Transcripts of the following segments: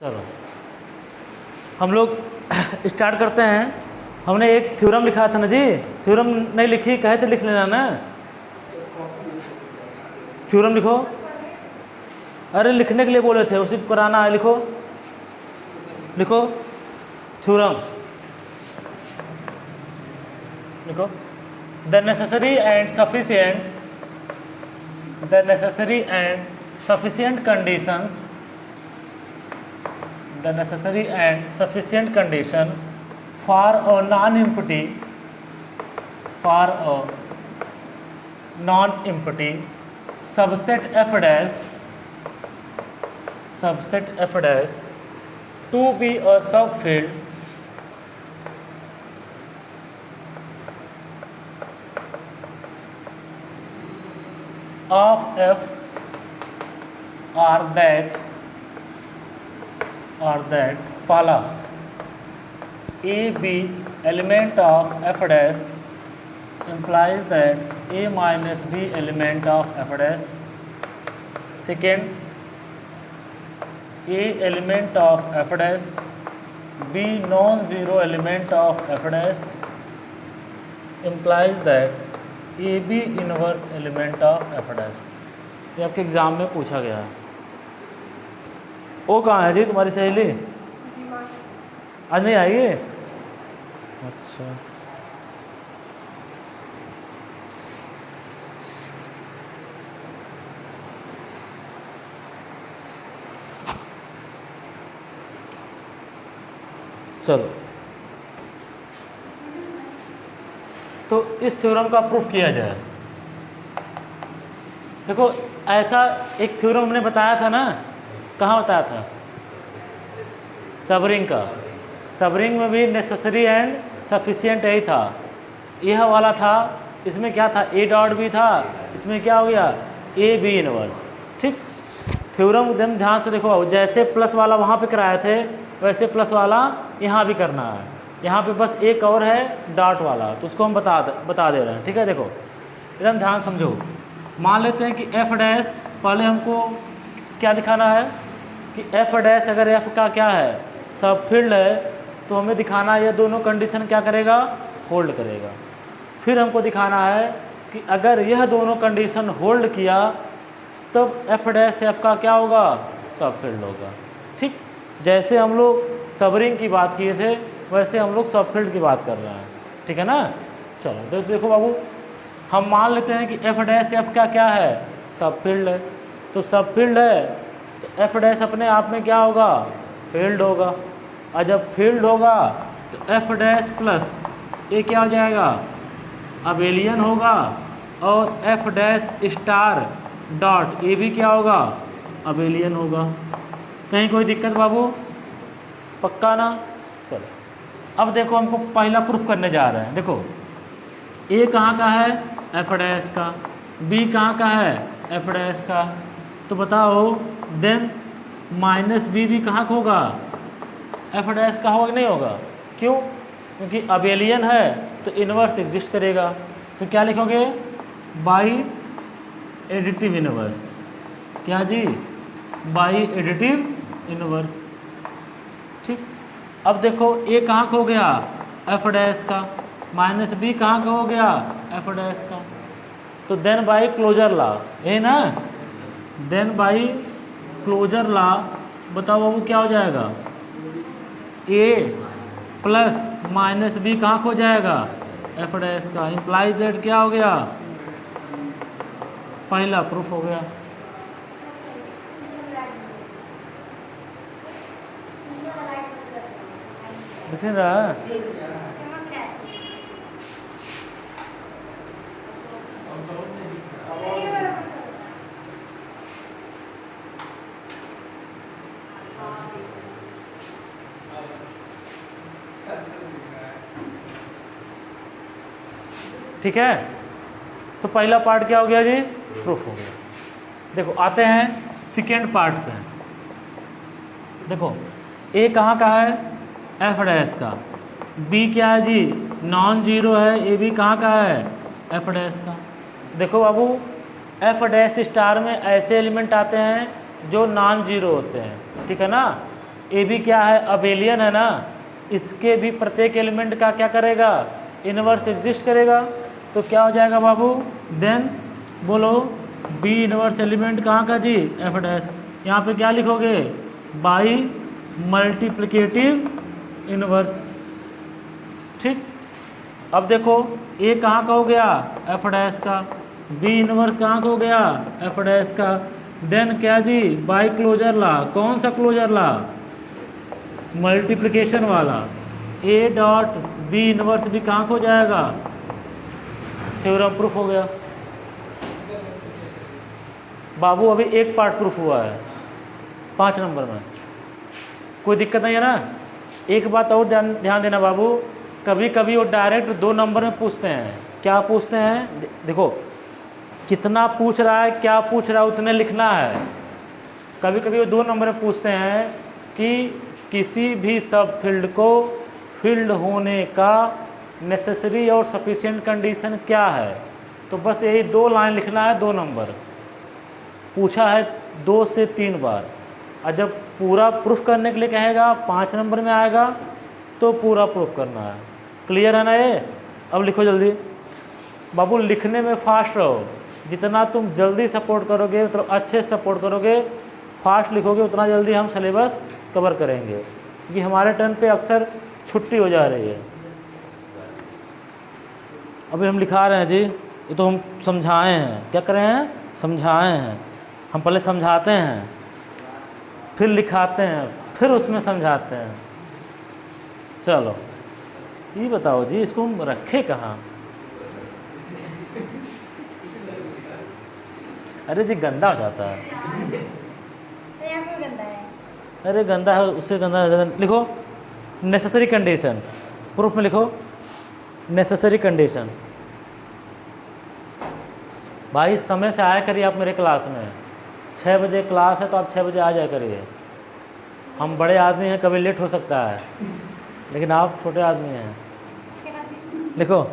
चलो हम लोग स्टार्ट करते हैं। हमने एक थ्योरम लिखा था ना जी, थ्योरम नहीं लिखी, कहे थे लिख लेना ना। थ्योरम लिखो। अरे लिखने के लिए बोले थे, उसी को कराना है। लिखो लिखो थ्योरम लिखो। The necessary and sufficient conditions the necessary and sufficient condition for a non-empty subset f dash to be a subfield of f or that पहला a b element of f dash implies that a minus b element of f dash. Second, a element of f dash b non-zero element of f dash implies that a b inverse element of f dash. ये आपके exam में पूछा गया है। वो कहाँ है जी तुम्हारी सहेली? आज नहीं आएगी? अच्छा चलो, तो इस थ्योरम का प्रूफ किया जाए। देखो ऐसा एक थ्योरम हमने बताया था ना, कहाँ बताया था? सबरिंग का। सबरिंग में भी नेसेसरी एंड सफिशिएंट यही था, यह वाला था। इसमें क्या था? ए डॉट बी था। इसमें क्या हो गया? A B inverse. ठीक, थ्योरम एकदम ध्यान से देखो। जैसे प्लस वाला वहाँ पे कराए थे, वैसे प्लस वाला यहाँ भी करना है। यहाँ पे बस एक और है डॉट वाला, तो उसको हम बता दे रहे हैं। ठीक है, देखो एकदम ध्यान समझो। मान लेते हैं कि एफ डैश, पहले हमको क्या दिखाना है कि एफ डैश अगर एफ का क्या है? सब फील्ड है, तो हमें दिखाना है ये दोनों कंडीशन क्या करेगा? होल्ड करेगा। फिर हमको दिखाना है कि अगर यह दोनों कंडीशन होल्ड किया तब एफ डैश एफ का क्या होगा? सब फील्ड होगा। ठीक, जैसे हम लोग सबरिंग की बात किए थे, वैसे हम लोग सब फील्ड की बात कर रहे हैं। ठीक है ना? चलो तो देखो बाबू, हम मान लेते हैं कि एफ डैश एफ का क्या है? सब फील्ड है। तो सब फील्ड है तो एफ डैश अपने आप में क्या होगा? फील्ड होगा। और जब फील्ड होगा तो एफ डैश प्लस ए क्या हो जाएगा? अबेलियन होगा। और F dash star dot A भी क्या होगा? अबेलियन होगा। कहीं कोई दिक्कत बाबू? पक्का ना? चलो अब देखो, हमको पहला प्रूफ करने जा रहे हैं। देखो ए कहाँ का है? एफ डैश का। बी कहाँ का है? एफ डैश का। तो बताओ देन माइनस बी भी कहाँ का होगा? एफ डैश का होगा कि नहीं होगा? क्यों? क्योंकि अबेलियन है तो इनवर्स एग्जिस्ट करेगा। तो क्या लिखोगे? By additive inverse. क्या जी? By additive inverse. ठीक, अब देखो ए कहाँ का हो गया? एफ डैश का। माइनस बी कहाँ का हो गया? एफ डैश का। तो देन बाई क्लोजर लॉ, ये ना, देन बाई क्लोजर लॉ बताओ बाबू क्या हो जाएगा? ए प्लस माइनस बी कहाँ को जाएगा? एफ डैश का। इम्प्लाइज दैट क्या हो गया? पहला प्रूफ हो गया। दिख रहा है? ठीक है, तो पहला पार्ट क्या हो गया जी? प्रूफ हो गया। देखो आते हैं सेकेंड पार्ट पे। देखो ए कहाँ का है? एफ डैश का। बी क्या है जी? नॉन जीरो है। ए बी कहाँ का है? एफ डैश का। देखो बाबू, एफ डैश स्टार में ऐसे एलिमेंट आते हैं जो नॉन जीरो होते हैं। ठीक है ना? ए भी क्या है, अबेलियन है ना, इसके भी प्रत्येक एलिमेंट का क्या करेगा, इनवर्स एग्जिस्ट करेगा। तो क्या हो जाएगा बाबू, देन बोलो बी इनवर्स एलिमेंट कहाँ का जी, एफ डैश। यहाँ पे क्या लिखोगे, बाई मल्टीप्लिकेटिव इनवर्स। ठीक, अब देखो ए कहाँ का हो गया, एफ डैश का, बी इनवर्स कहाँ का हो गया, एफ डैश का। देन क्या जी, बाई क्लोजर ला, कौन सा क्लोजर ला, मल्टीप्लिकेशन वाला। ए डॉट बी इनवर्स भी कहाँ को जाएगा, थ्योरम प्रूफ हो गया। बाबू अभी एक पार्ट प्रूफ हुआ है 5 नंबर में, कोई दिक्कत नहीं है ना। एक बात और ध्यान देना बाबू, कभी कभी वो डायरेक्ट 2 नंबर में पूछते हैं। क्या पूछते हैं, देखो कितना पूछ रहा है, क्या पूछ रहा है उतने लिखना है। कभी कभी वो 2 नंबर में पूछते हैं कि किसी भी सब फील्ड को फील्ड होने का नेसेसरी और सफिशिएंट कंडीशन क्या है। तो बस यही 2 लाइन लिखना है, 2 नंबर पूछा है 2 से 3 बार। और जब पूरा प्रूफ करने के लिए कहेगा 5 नंबर में आएगा तो पूरा प्रूफ करना है। क्लियर है ना ये। अब लिखो जल्दी बाबू, लिखने में फास्ट रहो, जितना तुम जल्दी सपोर्ट करोगे, मतलब अच्छे से सपोर्ट करोगे, फास्ट लिखोगे, उतना जल्दी हम सिलेबस कवर करेंगे। क्योंकि हमारे टर्न पे अक्सर छुट्टी हो जा रही है। अभी हम लिखा रहे हैं जी, ये तो हम समझाए हैं, क्या कर रहे हैं, समझाए हैं। हम पहले समझाते हैं, फिर लिखाते हैं, फिर उसमें समझाते हैं। चलो ये बताओ जी, इसको हम रखे कहाँ। अरे जी गंदा हो जाता है, अरे गंदा है, उससे गंदा हो जाता है। लिखो नेसेसरी कंडीशन, प्रूफ में लिखो नेसेसरी कंडीशन। भाई समय से आया करिए आप मेरे क्लास में, 6 बजे क्लास है तो आप 6 बजे आ जाया करिए। हम बड़े आदमी हैं, कभी लेट हो सकता है, लेकिन आप छोटे आदमी हैं। लिखो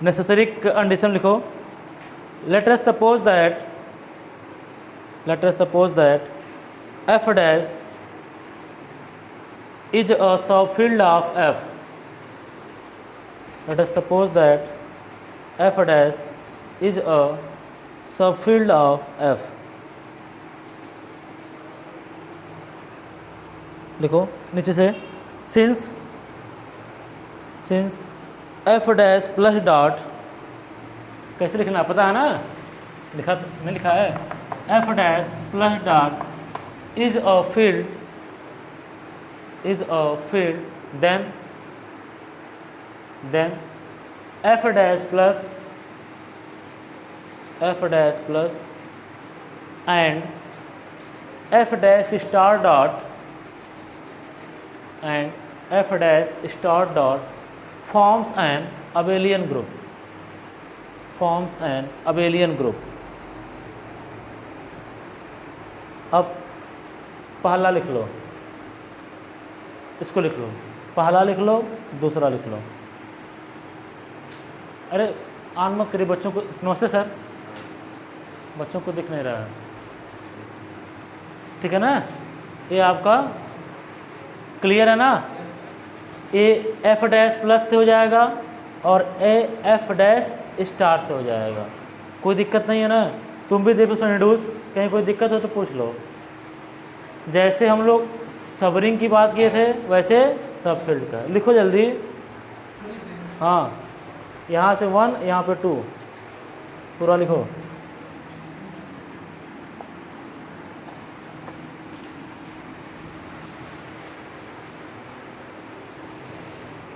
नेसेसरी कंडीशन, लिखो let us suppose that F dash is a subfield of F. Let us suppose that F dash is a subfield of F. लिखो नीचे से, since F dash plus dot, कैसे लिखना पता है ना, लिखा तो नहीं लिखा है, F dash plus dot is a field then F dash plus and F dash star dot forms an abelian group। अब पहला लिख लो, इसको लिख लो, पहला लिख लो, दूसरा लिख लो। अरे आन मत करिए बच्चों को। नमस्ते सर, बच्चों को दिख नहीं रहा है, ठीक है ना। ये आपका क्लियर है ना। ए एफ डैश प्लस से हो जाएगा और ए एफ डैश स्टार से हो जाएगा, कोई दिक्कत नहीं है ना। तुम भी देख लो सनीडूस, कहीं कोई दिक्कत हो तो पूछ लो। जैसे हम लोग सबरिंग की बात किए थे वैसे सब फील्ड का लिखो जल्दी। हाँ, यहाँ से 1, यहाँ पे 2, पूरा लिखो।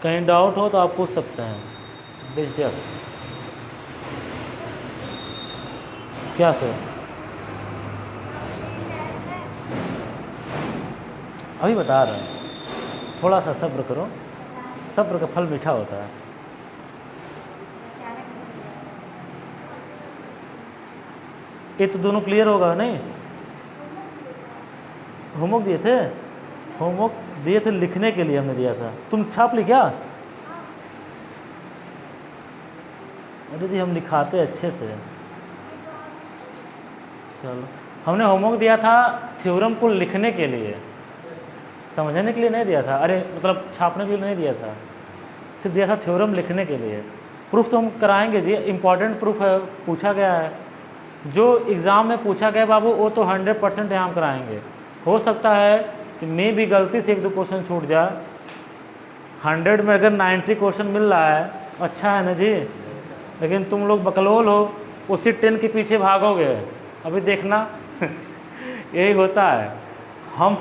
कहीं डाउट हो तो आप पूछ सकते हैं बेझिझक। क्या सर, अभी बता रहे हैं, थोड़ा सा सब्र करो, सब्र का फल मीठा होता है। ये तो दोनों क्लियर होगा नहीं। होमवर्क दिए थे, होमवर्क दिए थे लिखने के लिए, हमने दिया था, तुम छाप ली क्या। अरे जी हम लिखाते अच्छे से। चलो, हमने होमवर्क दिया था थ्योरम को लिखने के लिए, समझने के लिए नहीं दिया था, अरे मतलब छापने के लिए नहीं दिया था, सिर्फ दिया था थ्योरम लिखने के लिए। प्रूफ तो हम कराएंगे जी, इम्पॉर्टेंट प्रूफ है, पूछा गया है, जो एग्ज़ाम में पूछा गया बाबू वो तो 100% यहाँ हम कराएंगे। हो सकता है कि मैं भी गलती से 1-2 क्वेश्चन छूट जाए, 100 में अगर 90 क्वेश्चन मिल रहा है अच्छा है ना जी, लेकिन तुम लोग बकलोल हो, उसी 10 के पीछे भागोगे। अभी देखना यही होता है। हम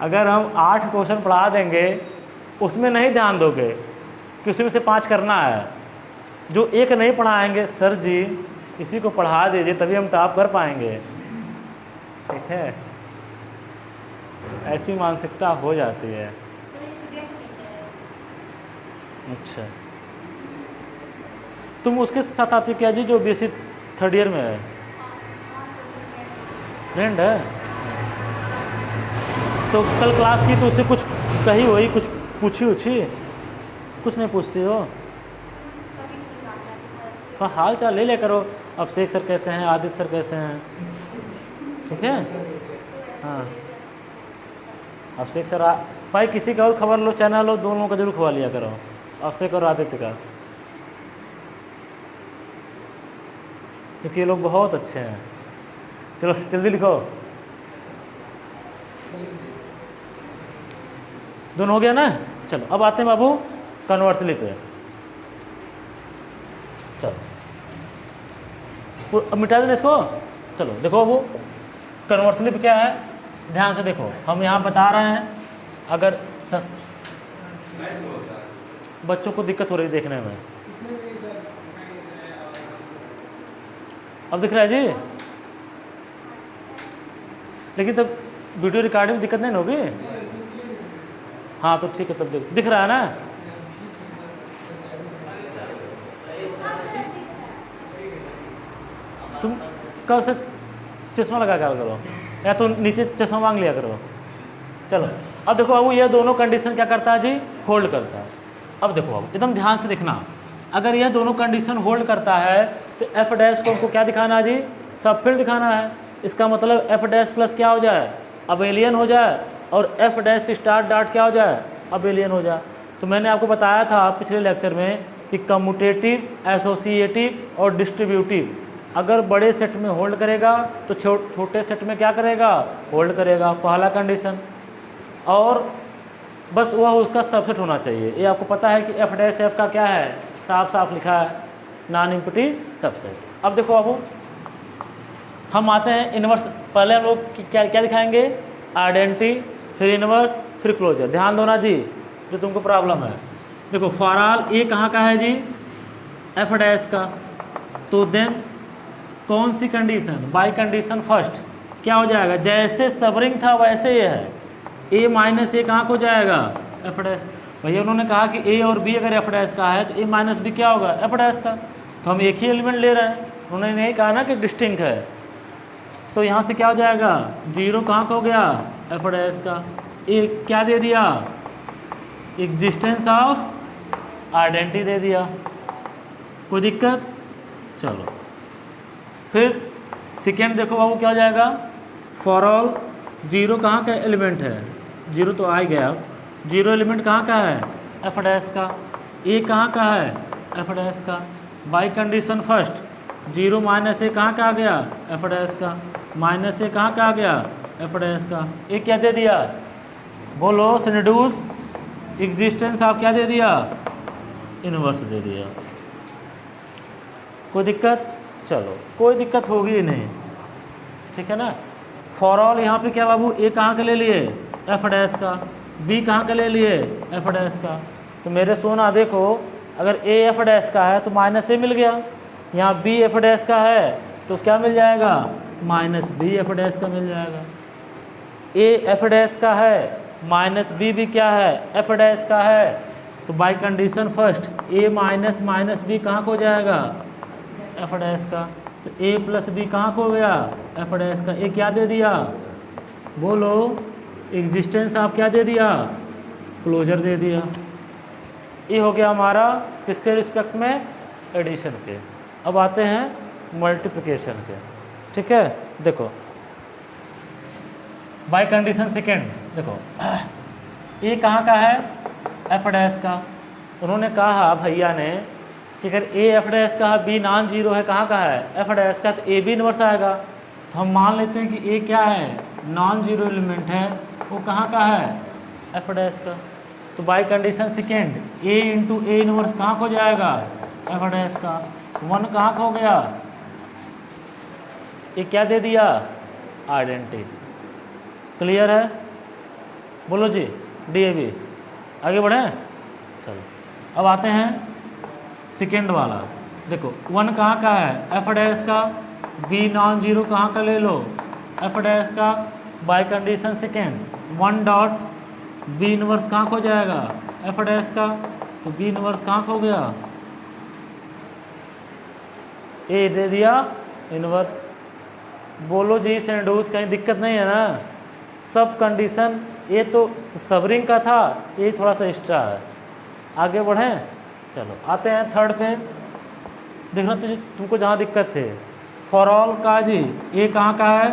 अगर हम 8 क्वेश्चन पढ़ा देंगे, उसमें नहीं ध्यान दोगे कि उसमें से 5 करना है, जो एक नहीं पढ़ाएंगे, सर जी इसी को पढ़ा दीजिए तभी हम टॉप कर पाएंगे, ठीक है, ऐसी मानसिकता हो जाती है। अच्छा, तुम उसके साथ आती क्या जी जो BSc 3rd ईयर में है? फ्रेंड है तो कल क्लास की तो उससे कुछ कही हुई, कुछ पूछी उछी? कुछ नहीं पूछती हो? तो हाल चाल ले लिया करो, अभिषेक सर कैसे हैं, आदित्य सर कैसे हैं, ठीक है। हाँ अभिषेक सर भाई किसी का और खबर लो, चैनल लो, दोनों का जरूर खबर लिया करो, अभिषेक और आदित्य का, क्योंकि ये लोग बहुत अच्छे हैं। चलो जल्दी लिखो, दोनों हो गया ना। चलो अब आते हैं बाबू कन्वर्सली पे। चलो अब मिटा देना इसको। चलो देखो बाबू कन्वर्सली पे क्या है, ध्यान से देखो, हम यहाँ बता रहे हैं, अगर बच्चों को दिक्कत हो रही देखने में, अब दिख रहा है जी, लेकिन तब वीडियो रिकॉर्डिंग में दिक्कत नहीं ना होगी? हाँ तो ठीक है, तब दिख रहा है ना। तुम कल से चश्मा लगा कर करो, या तो नीचे चश्मा मांग लिया करो। चलो अब देखो बाबू ये दोनों कंडीशन क्या करता है जी, होल्ड करता है। अब देखो बाबू एकदम ध्यान से देखना, अगर यह दोनों कंडीशन होल्ड करता है तो एफ डैश को हमको क्या दिखाना है जी, सब फील्ड दिखाना है। इसका मतलब एफ डैश प्लस क्या हो जाए, अबेलियन हो जाए, और एफ डैश स्टार डॉट क्या हो जाए, अबेलियन हो जाए। तो मैंने आपको बताया था पिछले लेक्चर में कि कम्यूटेटिव, एसोसिएटिव और डिस्ट्रीब्यूटिव अगर बड़े सेट में होल्ड करेगा तो छोटे सेट में क्या करेगा, होल्ड करेगा, पहला कंडीशन। और बस वह उसका सबसेट होना चाहिए। ये आपको पता है कि एफ डैश एफ का क्या है, साफ साफ लिखा है, नॉन इम्पटी सबसेट। अब देखो बाबू हम आते हैं इन्वर्स, पहले हम लोग क्या क्या दिखाएंगे, आइडेंटिटी, फिर इन्वर्स, फिर क्लोजर। ध्यान दो ना जी, जो तुमको प्रॉब्लम है। देखो फॉर ऑल ए कहाँ का है जी, एफ डैश का, तो देन कौन सी कंडीशन, बाई कंडीशन फर्स्ट क्या हो जाएगा, जैसे सबरिंग था वैसे ये है, ए माइनस ए कहाँ को जाएगा, एफ डैश। भैया उन्होंने कहा कि ए और बी अगर एफ डैश का है तो ए माइनस बी क्या होगा, एफ डैश का, तो हम एक ही एलिमेंट ले रहे हैं, उन्होंने नहीं कहा ना कि डिस्टिंक्ट है। तो यहाँ से क्या हो जाएगा, जीरो कहाँ का हो गया, एफ डैश का। एक क्या दे दिया, एग्जिस्टेंस ऑफ आइडेंटिटी दे दिया, कोई दिक्कत। चलो फिर सेकेंड देखो बाबू क्या हो जाएगा, फॉर ऑल जीरो कहाँ का एलिमेंट है, जीरो तो आ ही गया, जीरो एलिमेंट कहाँ का है, एफ डैश का। ए कहाँ का है, एफ डैश का। By condition first zero minus a कहाँ का आ गया, एफ डैश का, माइनस ए कहाँ का आ गया, एफ डैश का। ए क्या दे दिया, बोलो सिनेडूस, एग्जिस्टेंस ऑफ क्या दे दिया, इनवर्स दे दिया। कोई दिक्कत, चलो कोई दिक्कत होगी ही नहीं, ठीक है ना। फॉर ऑल यहाँ पे क्या बाबू, ए कहाँ का ले लिए, एफ डैश का, बी कहाँ का ले लिए, एफ डैश का। तो मेरे सोना देखो, अगर ए एफ डैश का है तो माइनस ए मिल गया, यहाँ बी एफ डैश का है तो क्या मिल जाएगा, माइनस बी एफ डैश का मिल जाएगा। ए एफ डैश का है, माइनस बी भी क्या है, एफ डैश का है, तो by condition first A minus minus B कहाँ को हो जाएगा, एफ डैश का। तो ए प्लस बी कहाँ को हो गया, एफ डैश का। ए क्या दे दिया, बोलो एग्जिस्टेंस ऑफ क्या दे दिया, क्लोजर दे दिया। ये हो गया हमारा किसके रिस्पेक्ट में, एडिशन के। अब आते हैं मल्टीप्लिकेशन के, ठीक है। देखो बाय कंडीशन सेकेंड, देखो ए कहाँ का है, एफ डैश का। उन्होंने कहा भैया ने कि अगर ए एफ डैश का है, बी नॉन जीरो है, कहाँ का है, एफ डैश का, तो ए बी इनवर्स आएगा। तो हम मान लेते हैं कि ए क्या है, नॉन जीरो एलिमेंट है, वो कहाँ का है, एफ डैश का। तो by condition second A into A inverse कहाँ खो जाएगा, एफ डैश का। 1 कहाँ खो गया, ये क्या दे दिया, आइडेंटिटी। क्लियर है, बोलो जी, डीएबी। आगे बढ़ें, चलो अब आते हैं सेकेंड वाला। देखो 1 कहाँ का है, एफ डैश का, बी नॉन जीरो कहाँ का ले लो, एफ डैश का। By condition second 1 dot B inverse कहाँ खो जाएगा, एफ डैश का। तो बी इनवर्स कहाँ खो गया, ए दे दिया इनवर्स। बोलो जी सेंडोज, कहीं दिक्कत नहीं है ना। सब कंडीशन, ये तो सबरिंग का था, ये थोड़ा सा एक्स्ट्रा है। आगे बढ़ें, चलो आते हैं थर्ड पे। देखना तुमको जहाँ दिक्कत थे, फॉर ऑल का जी, ए कहाँ का है,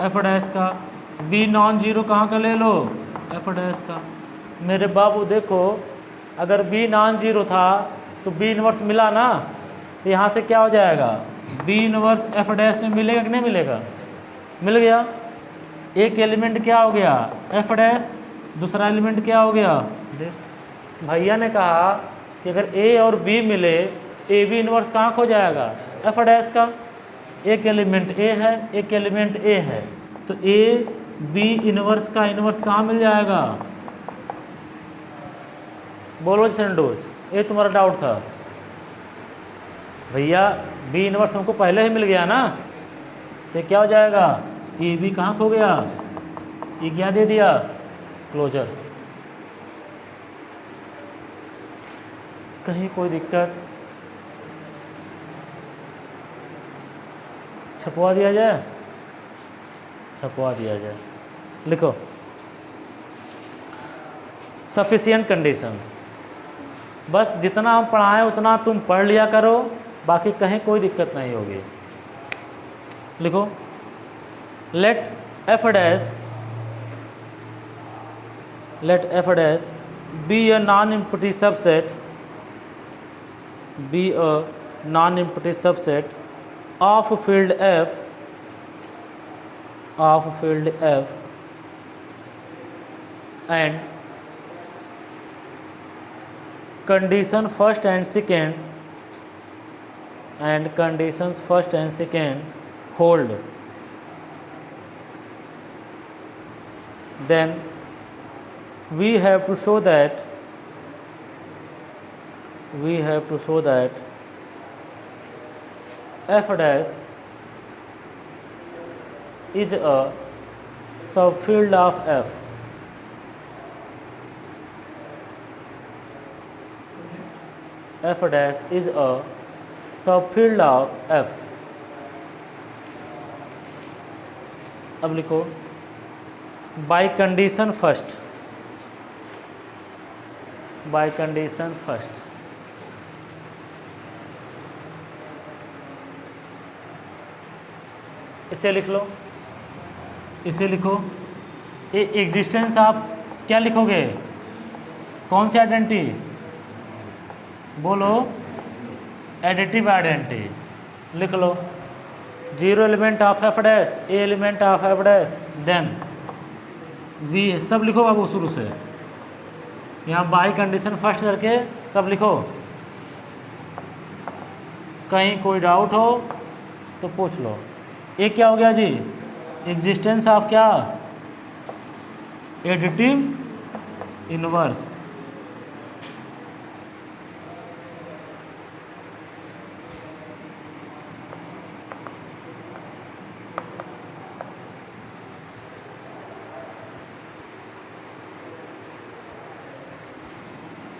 एफ डैश का। बी नॉन जीरो कहाँ का ले लो, एफ डैश का। मेरे बाबू देखो, अगर बी नॉन जीरो था तो बी इनवर्स मिला ना, तो यहाँ से क्या हो जाएगा, बी इनवर्स एफ डैश में मिलेगा कि नहीं मिलेगा, मिल गया। एक एलिमेंट क्या हो गया, एफ डैश, दूसरा एलिमेंट क्या हो गया, दिस। भैया ने कहा कि अगर ए और बी मिले तो ए बी इनवर्स कहाँ खो जाएगा, एफ डैश का। एक एलिमेंट ए है, एक एलिमेंट ए है, तो ए बी इनवर्स का इनवर्स कहाँ मिल जाएगा, बोलो सेंडोज, ये तुम्हारा डाउट था। भैया बी इनवर्स हमको पहले ही मिल गया ना, तो क्या हो जाएगा, ए बी कहाँ खो गया, ये क्या दे दिया, क्लोजर। कहीं कोई दिक्कत, छपवा दिया जाए, छपवा दिया जाए। लिखो सफिशिएंट कंडीशन, बस जितना हम पढ़ाएं उतना तुम पढ़ लिया करो, बाकी कहीं कोई दिक्कत नहीं होगी। लिखो let F dash B a non empty subset, B a non empty subset of field F, and condition first and second hold, then we have to show that f dash is a subfield of f, f dash is a subfield of f। अब लिखो bye condition first, इसे लिख लो, इसे लिखो। ये existence आप क्या लिखोगे, कौन सी आइडेंटिटी, बोलो एडिटिव आइडेंटिटी। लिख लो zero element of F dash, a element of F dash, then we, सब लिखो बाबू शुरू से। यहाँ बाई कंडीशन फर्स्ट करके सब लिखो, कहीं कोई डाउट हो तो पूछ लो। ये क्या हो गया जी, एग्जिस्टेंस ऑफ क्या, एडिटिव इनवर्स।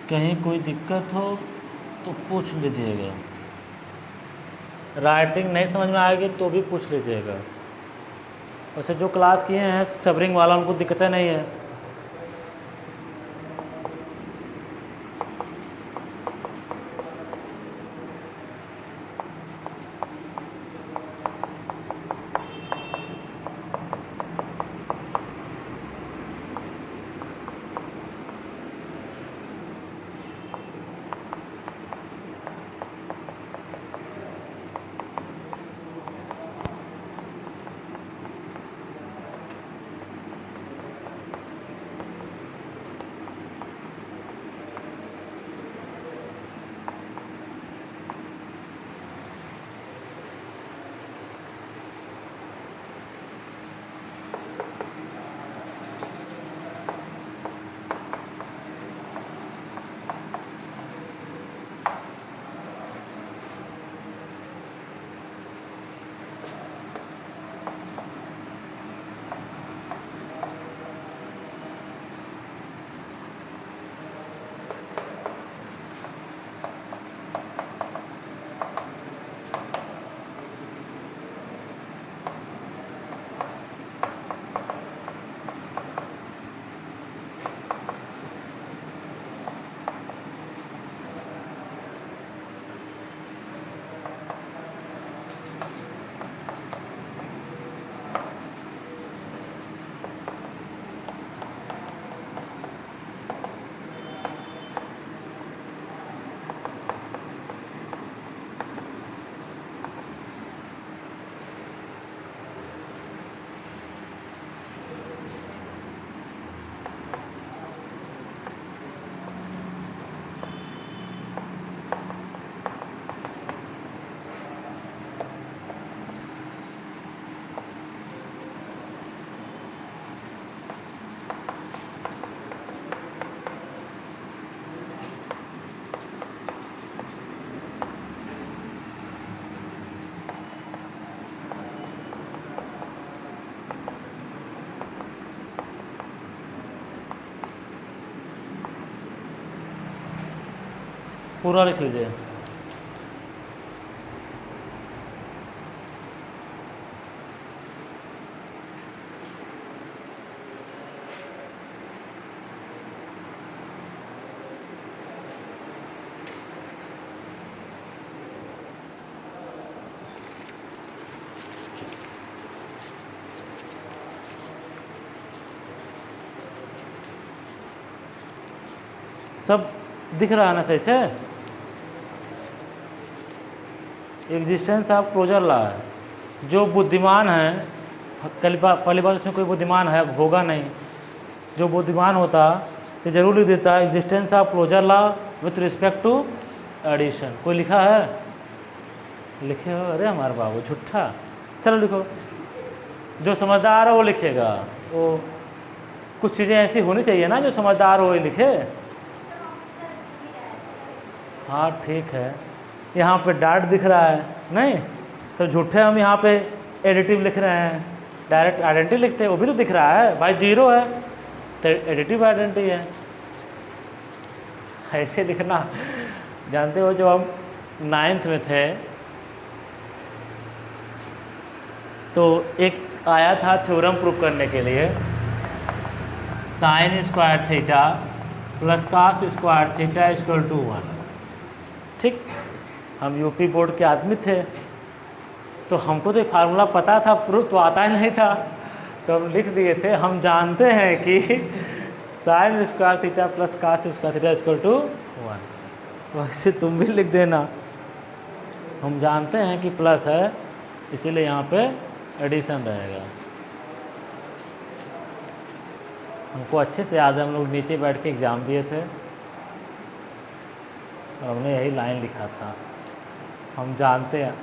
कहीं कोई दिक्कत हो तो पूछ लीजिएगा, राइटिंग नहीं समझ में आएगी तो भी पूछ लीजिएगा। वैसे जो क्लास किए हैं सबरिंग वाला उनको दिक्कतें नहीं है। पूरा लिख लीजिए। सब दिख रहा है ना सही से? एग्जिस्टेंस ऑफ क्लोजर लॉ है। जो बुद्धिमान है, पहली बात उसमें कोई बुद्धिमान है होगा नहीं, जो बुद्धिमान होता तो जरूर लिख देता existence of closure law with respect to addition. कोई लिखा है? लिखे हो? अरे हमारे बाबू झूठा। चलो लिखो, जो समझदार है वो लिखेगा। वो कुछ चीज़ें ऐसी होनी चाहिए ना, जो समझदार हो ही लिखे। हाँ ठीक है, यहाँ पे डाट दिख रहा है नहीं, तो झूठे हम यहाँ पे एडिटिव लिख रहे हैं, डायरेक्ट आइडेंटिटी लिखते हैं, वो भी तो दिख रहा है भाई, जीरो है तो एडिटिव आइडेंटिटी है। ऐसे लिखना जानते हो, जब हम 9th में थे तो एक आया था थ्योरम प्रूव करने के लिए, sine square theta plus cos square theta equal to 1। ठीक, हम यूपी बोर्ड के आदमी थे तो हमको तो फार्मूला पता था, प्रूफ तो आता ही नहीं था, तो हम लिख दिए थे हम जानते हैं कि sine square theta plus cos square theta equal to 1। तो ऐसे तुम भी लिख देना, हम जानते हैं कि प्लस है इसीलिए यहाँ पे एडिशन रहेगा। हमको अच्छे से याद है, हम लोग नीचे बैठ के एग्ज़ाम दिए थे और हमने यही लाइन लिखा था, हम जानते हैं।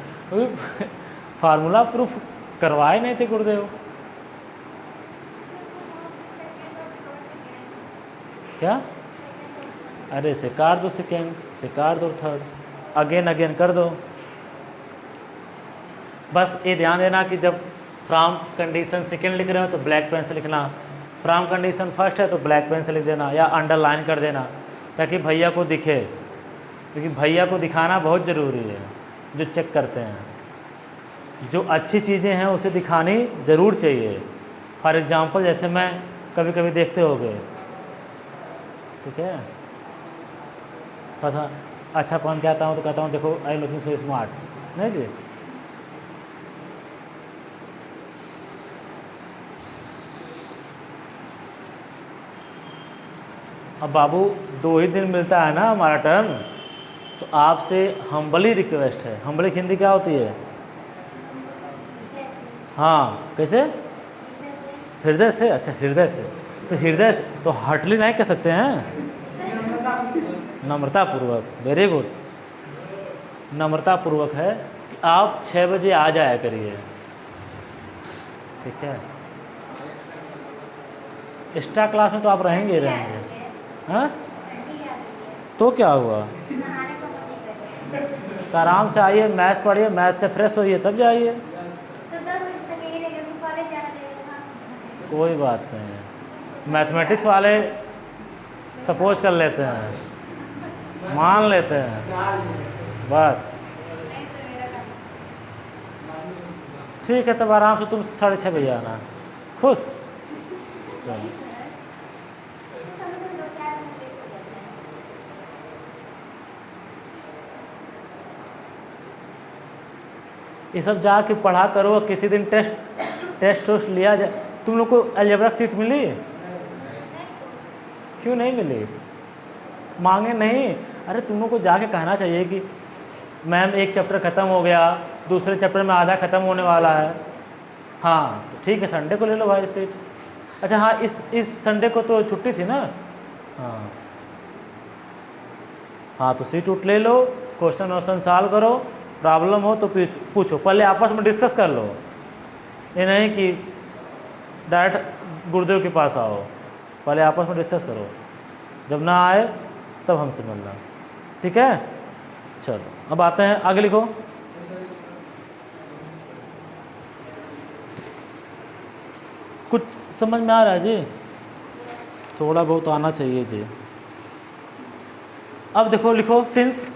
फार्मूला प्रूफ करवाए नहीं थे गुरुदेव। क्या? अरे सेकार दो सेकेंड, सेकार दो थर्ड, अगेन अगेन कर दो। बस ये ध्यान देना कि जब फ्रॉम कंडीशन सेकेंड लिख रहे हो तो ब्लैक पेन से लिखना, फ्रॉम कंडीशन फर्स्ट है तो ब्लैक पेन से लिख देना या अंडरलाइन कर देना, ताकि भैया को दिखे, क्योंकि भैया को दिखाना बहुत ज़रूरी है। जो चेक करते हैं, जो अच्छी चीज़ें हैं उसे दिखानी ज़रूर चाहिए। फॉर एग्ज़ाम्पल जैसे मैं कभी कभी देखते होगे, ठीक है, थोड़ा सा अच्छा पहन के आता हूँ तो कहता हूँ देखो आई लुकिंग सो स्मार्ट, नहीं जी? अब बाबू 2 ही दिन मिलता है ना हमारा टर्न, तो आपसे हम्बली रिक्वेस्ट है। हम्बली हिंदी क्या होती है? हाँ कैसे? हृदय से। अच्छा हृदय से, तो हृदय से तो हटली नहीं कह सकते हैं, नम्रतापूर्वक। वेरी गुड, नम्रतापूर्वक है कि आप 6 बजे आ जाया करिए, ठीक है? एक्स्ट्रा क्लास में तो आप रहेंगे ही रहेंगे। हाँ तो क्या हुआ, तो आराम से आइए, मैथ्स पढ़िए, मैथ्स से फ्रेश होइए तब जाइए। कोई बात नहीं, मैथमेटिक्स वाले सपोज कर लेते हैं, मान लेते हैं बस। ठीक है, तब आराम से तुम 6:30 बजे आना, खुश। चलो ये सब जाके पढ़ा करो, किसी दिन टेस्ट लिया जाए। तुम लोग को अलजेब्रा सीट मिली? क्यों नहीं मिली? मांगे नहीं? अरे तुम लोग को जाके कहना चाहिए कि मैम एक चैप्टर ख़त्म हो गया, दूसरे चैप्टर में आधा ख़त्म होने वाला है। हाँ तो ठीक है, संडे को ले लो भाई सीट। अच्छा हाँ, इस संडे को तो छुट्टी थी ना? हाँ हाँ, तो सीट उठ ले लो, क्वेश्चन वोश्चन सॉल्व करो, प्रॉब्लम हो तो पूछो, पहले आपस में डिस्कस कर लो। ये नहीं कि डायरेक्ट गुरुदेव के पास आओ, पहले आपस में डिस्कस करो, जब ना आए तब हमसे मिलना, ठीक है? चलो अब आते हैं आगे, लिखो। कुछ समझ में आ रहा है जी? थोड़ा बहुत आना चाहिए जी। अब देखो लिखो सिंस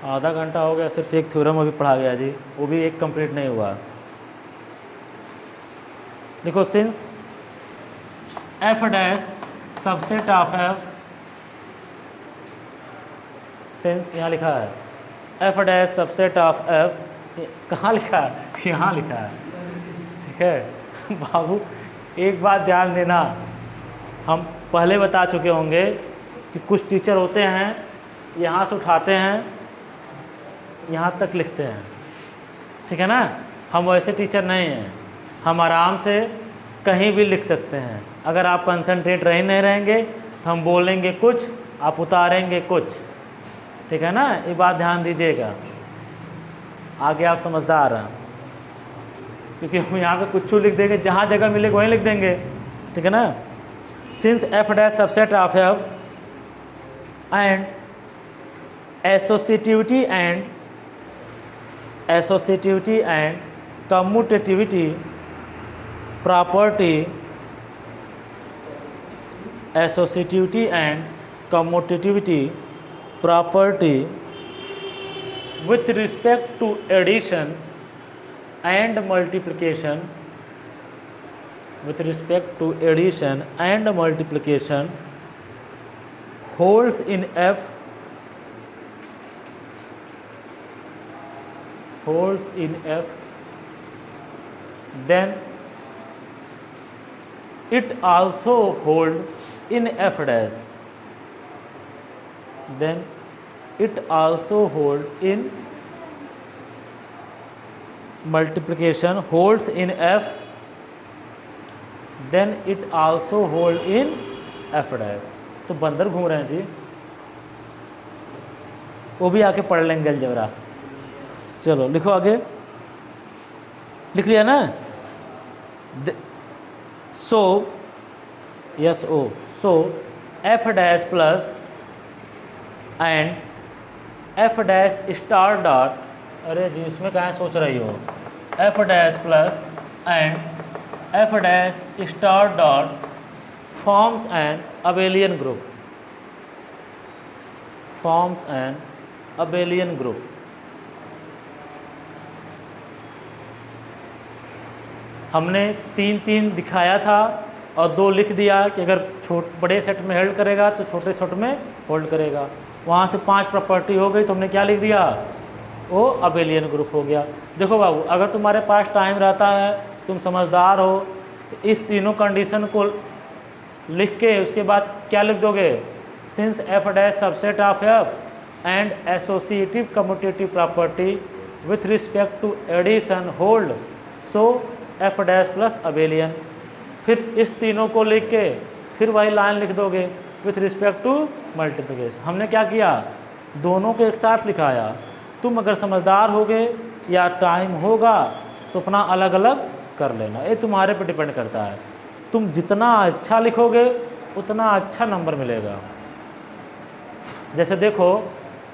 आधा घंटा हो गया, सिर्फ एक थ्योरम अभी पढ़ा गया जी, वो भी एक कंप्लीट नहीं हुआ। देखो since F dash subset of F, since यहाँ लिखा है F dash subset of F, कहाँ लिखा है? यहाँ लिखा है, ठीक है। बाबू एक बात ध्यान देना, हम पहले बता चुके होंगे कि कुछ टीचर होते हैं यहाँ से उठाते हैं यहाँ तक लिखते हैं, ठीक है ना। हम वैसे टीचर नहीं हैं, हम आराम से कहीं भी लिख सकते हैं। अगर आप कंसंट्रेट नहीं रहेंगे तो हम बोलेंगे कुछ, आप उतारेंगे कुछ, ठीक है ना। ये बात ध्यान दीजिएगा, आगे आप समझदार हैं, क्योंकि हम यहाँ पे कुछ लिख देंगे, जहाँ जगह मिलेगा वहीं लिख देंगे, ठीक है ना। Since F dash subset of F and associativity and commutativity property, associativity and commutativity property with respect to addition and multiplication, holds in F, then it also hold in F dash, then it also hold in multiplication, holds in F, then it also hold in F dash। तो बंदर घूम रहे हैं जी, वो भी आके पढ़ लेंगे अलजेब्रा। चलो लिखो आगे, लिख लिया ना। So f dash plus and f dash star dot, अरे जी इसमें कहाँ सोच रही हो, f dash plus and f dash star dot forms an abelian group, हमने 3 दिखाया था और 2 लिख दिया कि अगर बड़े सेट में होल्ड करेगा तो छोटे सेट में होल्ड करेगा। वहाँ से 5 प्रॉपर्टी हो गई तो हमने क्या लिख दिया, वो अबेलियन ग्रुप हो गया। देखो बाबू, अगर तुम्हारे पास टाइम रहता है, तुम समझदार हो, तो इस तीनों कंडीशन को लिख के उसके बाद क्या लिख दोगे, since F dash subset of F and associative commutative property with respect to addition hold, so F dash plus abelian. फिर इस तीनों को लिख के फिर वही लाइन लिख दोगे विथ रिस्पेक्ट टू मल्टीप्लिकेशन। हमने क्या किया, दोनों को एक साथ लिखाया। तुम अगर समझदार होगे या टाइम होगा तो अपना अलग अलग कर लेना, ये तुम्हारे पे डिपेंड करता है। तुम जितना अच्छा लिखोगे उतना अच्छा नंबर मिलेगा। जैसे देखो,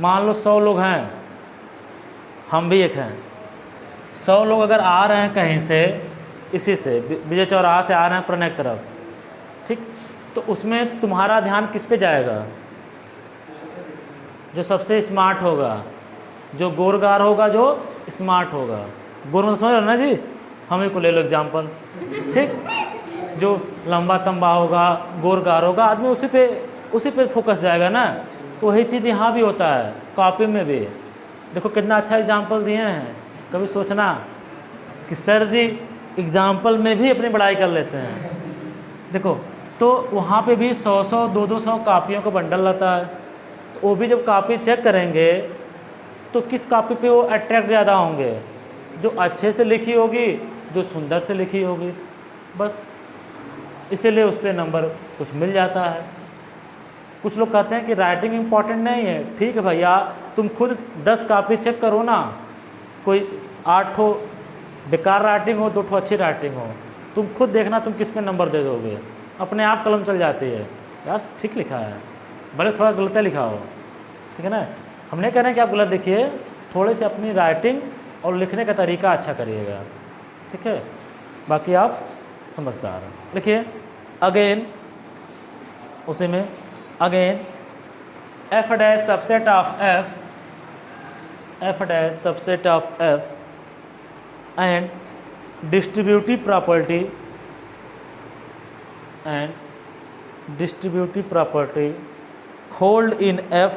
मान लो 100 लोग हैं, हम भी एक हैं, 100 लोग अगर आ रहे हैं कहीं से, इसी से विजय चौराहा से आ रहे हैं प्रणय की तरफ, ठीक, तो उसमें तुम्हारा ध्यान किस पे जाएगा, जो सबसे स्मार्ट होगा, जो गोरगार होगा, जो स्मार्ट होगा। गोर में समझ रहे हो ना जी, हमें को ले लो एग्जाम्पल, ठीक, जो लंबा तंबा होगा, गोरगार होगा, आदमी उसी पे फोकस जाएगा ना। तो वही चीज़ यहाँ भी होता है, कॉपी में भी। देखो कितना अच्छा एग्जाम्पल दिए हैं। कभी सोचना कि सर जी एग्जाम्पल में भी अपनी पढ़ाई कर लेते हैं। देखो तो वहाँ पे भी 100 200 कापियों का बंडल रहता है, तो वो भी जब कापी चेक करेंगे तो किस कापी पे वो अट्रैक्ट ज़्यादा होंगे, जो अच्छे से लिखी होगी, जो सुंदर से लिखी होगी, बस इसीलिए उस पर नंबर कुछ मिल जाता है। कुछ लोग कहते हैं कि राइटिंग इम्पॉर्टेंट नहीं है। ठीक है भैया, तुम खुद 10 कापी चेक करो ना, कोई 8 ठो बेकार राइटिंग हो, 2 ठो अच्छी राइटिंग हो, तुम खुद देखना तुम किस पे नंबर दे दोगे। अपने आप कलम चल जाती है, यार ठीक लिखा है, भले थोड़ा गलत लिखा हो, ठीक है ना। हम नहीं कह रहे हैं कि आप गलत लिखिए, थोड़े से अपनी राइटिंग और लिखने का तरीका अच्छा करिएगा, ठीक है, बाकी आप समझदार हैं। लिखिए अगेन, उसी में again F dash subset of F, F dash subset of F and distributive property, and distributive property hold in F,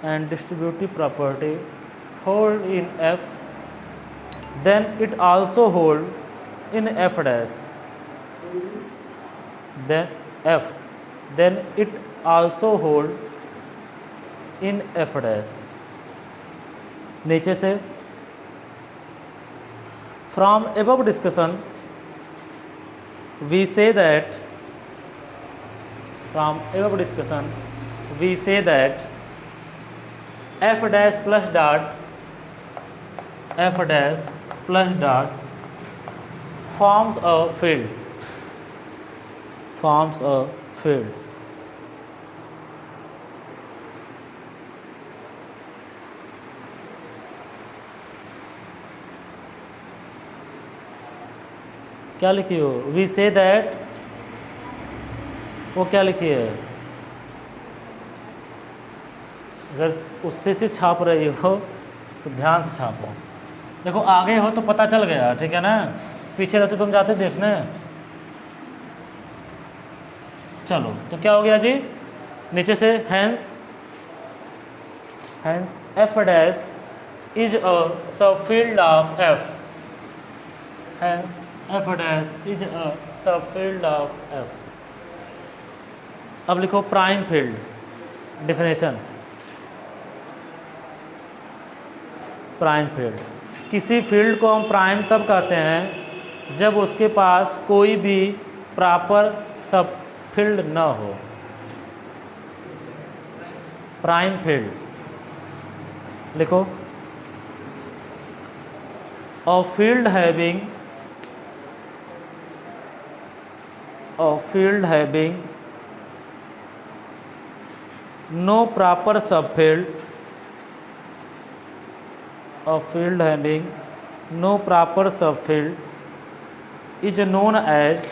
and distributive property hold in F, then it also hold in F dash, then F, then it also hold in F dash। नीचे से from above discussion we say that, from above discussion we say that f dash plus dot, f dash plus dot forms a field, forms a field। क्या लिखी हो? We say that, वो क्या लिखी है? अगर उससे से छाप रही हो तो ध्यान से छापो। देखो आगे हो तो पता चल गया, ठीक है ना, पीछे रहते तुम जाते देखने। चलो तो क्या हो गया जी, नीचे से hence, hence F dash is a subfield of F, hence F dash is a subfield of F. अब लिखो prime field, definition. Prime field, किसी फील्ड को हम प्राइम तब कहते हैं जब उसके पास कोई भी प्रॉपर सब फील्ड न हो। प्राइम फील्ड लिखो, a field having, a field having no proper subfield, a field having no proper subfield is known as,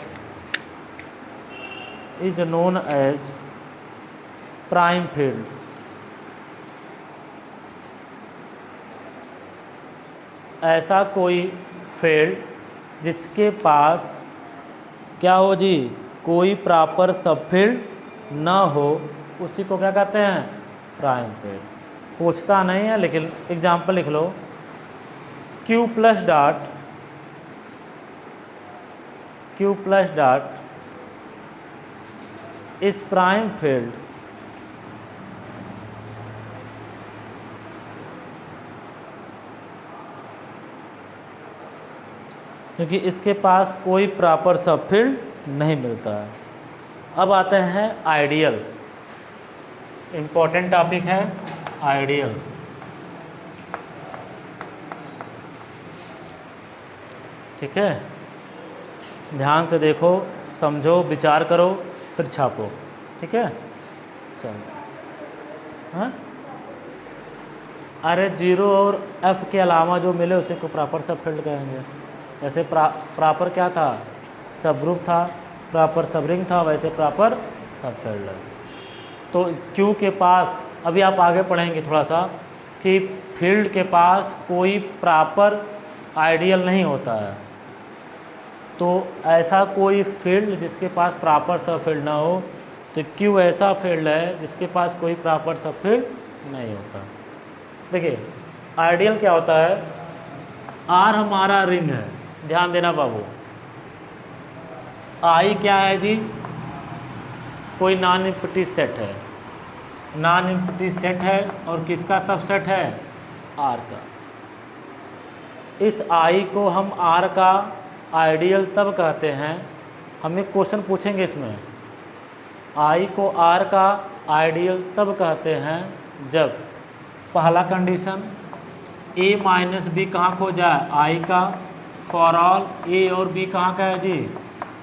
is known as prime field। ऐसा कोई फील्ड जिसके पास क्या हो जी, कोई प्रॉपर सबफील्ड ना हो, उसी को क्या कहते हैं? Prime field. पूछता नहीं है लेकिन एग्जाम्पल लिख लो, Q plus dot, Q plus dot is prime field, क्योंकि इसके पास कोई प्रॉपर सबफील्ड नहीं मिलता है। अब आते हैं आइडियल, इम्पोर्टेंट टॉपिक है आइडियल। ठीक है, ध्यान से देखो, समझो, विचार करो, फिर छापो, ठीक है। चलो, हाँ, अरे जीरो और एफ के अलावा जो मिले उसी को प्रॉपर सब फील्ड कहेंगे। वैसे प्रॉपर क्या था? सब ग्रुप था, प्रॉपर सब रिंग था, वैसे प्रॉपर सब फील्ड है। तो क्यू के पास, अभी आप आगे पढ़ेंगे थोड़ा सा, कि फील्ड के पास कोई प्रॉपर आइडियल नहीं होता है। तो ऐसा कोई फील्ड जिसके पास प्रॉपर सब फील्ड ना हो, तो क्यू ऐसा फील्ड है जिसके पास कोई प्रॉपर सब फील्ड नहीं होता। देखिए आइडियल क्या होता है, आर हमारा रिंग है, ध्यान देना बाबू। आई क्या है जी? कोई नॉन एम्प्टी सेट है, नॉन एम्प्टी सेट है, और किसका सबसेट है? आर का। इस आई को हम आर का आइडियल तब कहते हैं, हमें क्वेश्चन पूछेंगे इसमें, आई को आर का आइडियल तब कहते हैं जब पहला कंडीशन ए माइनस बी कहाँ खो जाए? आई का। फॉर ऑल ए और बी कहाँ का है जी?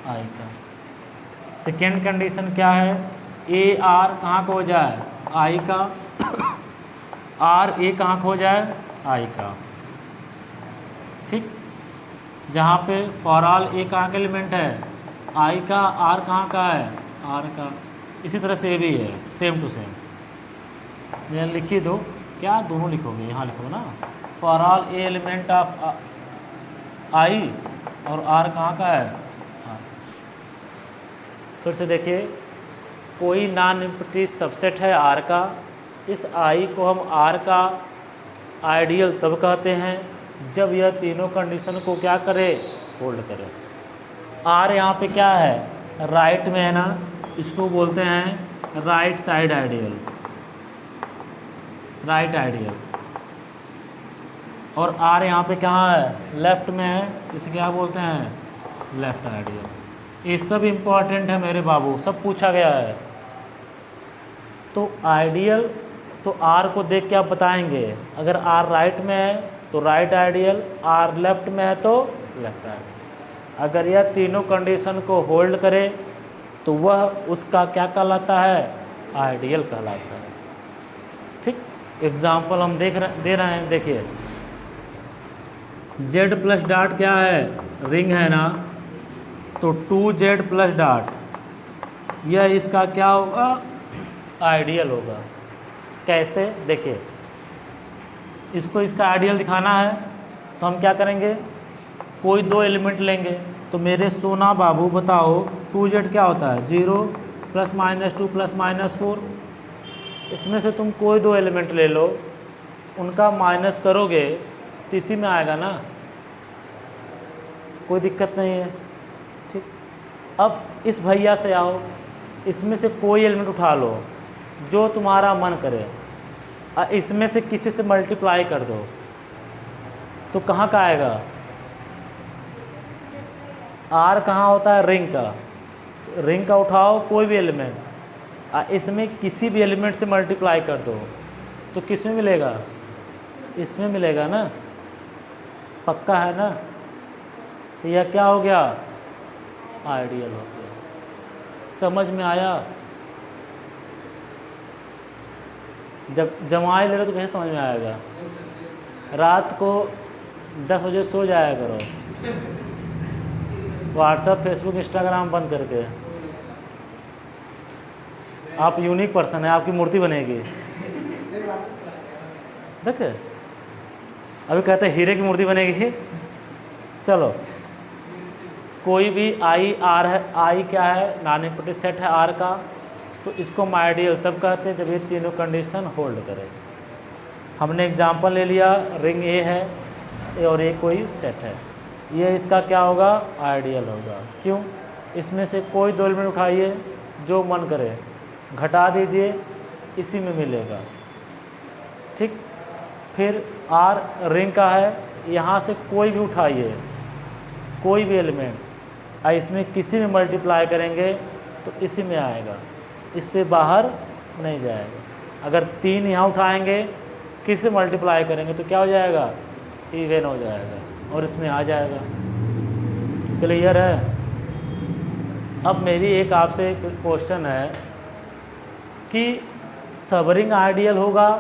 आई का। सेकेंड कंडीशन क्या है? ए आर कहाँ खो जाए? आई का। आर ए कहाँ खो जाए, आई का, ठीक। जहाँ पे फॉर ऑल ए कहाँ का एलिमेंट है, आई का, आर कहाँ का है, आर का। इसी तरह से ये भी है, सेम टू सेम। यहाँ लिखी दो, क्या दोनों लिखोगे, यहाँ लिखो ना, for all a element of I और आर कहाँ का है, हाँ। फिर से देखिए, कोई नॉन एम्प्टी सबसेट है आर का, इस आई को हम आर का आइडियल तब कहते हैं जब यह तीनों कंडीशन को क्या करे, फोल्ड करे। आर यहाँ पे क्या है, राइट में है ना, इसको बोलते हैं right side ideal, right ideal. और आर यहाँ पे कहाँ है, लेफ्ट में है, इसे क्या बोलते हैं, लेफ्ट आइडियल। ये सब इम्पॉर्टेंट है मेरे बाबू, सब पूछा गया है। तो आइडियल तो आर को देख के आप बताएंगे, अगर आर राइट में है तो राइट आइडियल, आर लेफ्ट में है तो लेफ्ट आइडियल। अगर यह तीनों कंडीशन को होल्ड करे तो वह उसका क्या कहलाता है, आइडियल कहलाता है, ठीक। एग्जाम्पल हम दे रहे हैं, देखिए z प्लस डॉट क्या है, रिंग है ना, तो 2z प्लस डॉट यह इसका क्या होगा, आइडियल होगा। कैसे, देखिए इसको इसका आइडियल दिखाना है तो हम क्या करेंगे, कोई दो एलिमेंट लेंगे। तो मेरे सोना बाबू बताओ 2z क्या होता है, 0 प्लस माइनस 2 प्लस माइनस 4। इसमें से तुम कोई दो एलिमेंट ले लो, उनका माइनस करोगे तो इसी में आएगा ना, कोई दिक्कत नहीं है, ठीक। अब इस भैया से आओ, इसमें से कोई एलिमेंट उठा लो जो तुम्हारा मन करे, इसमें से किसी से मल्टीप्लाई कर दो तो कहाँ का आएगा, आर कहाँ होता है, रिंग का। तो रिंग का उठाओ कोई भी एलिमेंट, इसमें किसी भी एलिमेंट से मल्टीप्लाई कर दो तो किस में मिलेगा, इसमें मिलेगा ना, पक्का है ना। तो यह क्या हो गया, आइडियल हो गया। समझ में आया, जब जमाई ले लो तो कैसे समझ में आएगा, रात को 10 बजे सो जाया करो, व्हाट्सएप फेसबुक इंस्टाग्राम बंद करके। आप यूनिक पर्सन है, आपकी मूर्ति बनेगी। देखे अभी कहते हैं हीरे की मूर्ति बनेगी। चलो, कोई भी आई आर है, आई क्या है, नॉन एम्प्टी सेट है आर का, तो इसको हम आइडियल तब कहते हैं जब ये तीनों कंडीशन होल्ड करे। हमने एग्जांपल ले लिया, रिंग ए है और ये कोई सेट है, ये इसका क्या होगा, आइडियल होगा। क्यों, इसमें से कोई दो एलिमेंट उठाइए जो मन करे, घटा दीजिए, इसी में मिलेगा, ठीक। फिर आर रिंग का है, यहाँ से कोई भी उठाइए, कोई भी एलिमेंट, इसमें किसी में मल्टीप्लाई करेंगे तो इसी में आएगा, इससे बाहर नहीं जाएगा। अगर 3 यहाँ उठाएंगे, किसी से मल्टीप्लाई करेंगे तो क्या हो जाएगा, इवन हो जाएगा और इसमें आ जाएगा। क्लियर है। अब मेरी एक आपसे एक क्वेश्चन है कि सबरिंग आइडियल होगा